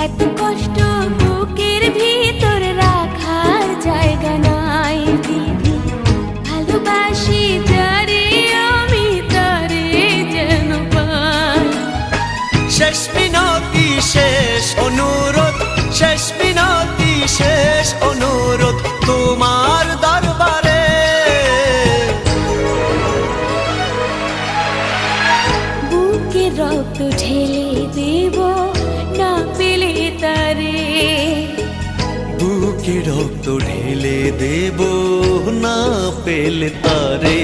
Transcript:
এত কষ্ট বুকের ভিতর রাখার জায়গা নাই দিদি, ভালোবাসি যারে আমি তারে যেন পাই। শেষ মিনতি শেষ অনুরোধ, শেষ মিনতি শেষ অনুরোধ তোমার দরবারে। বুকের রক্ত ঢেলে দেব না পেলে তারে, বুকে রক্ত ঢেলে দেব না পেলে তারে।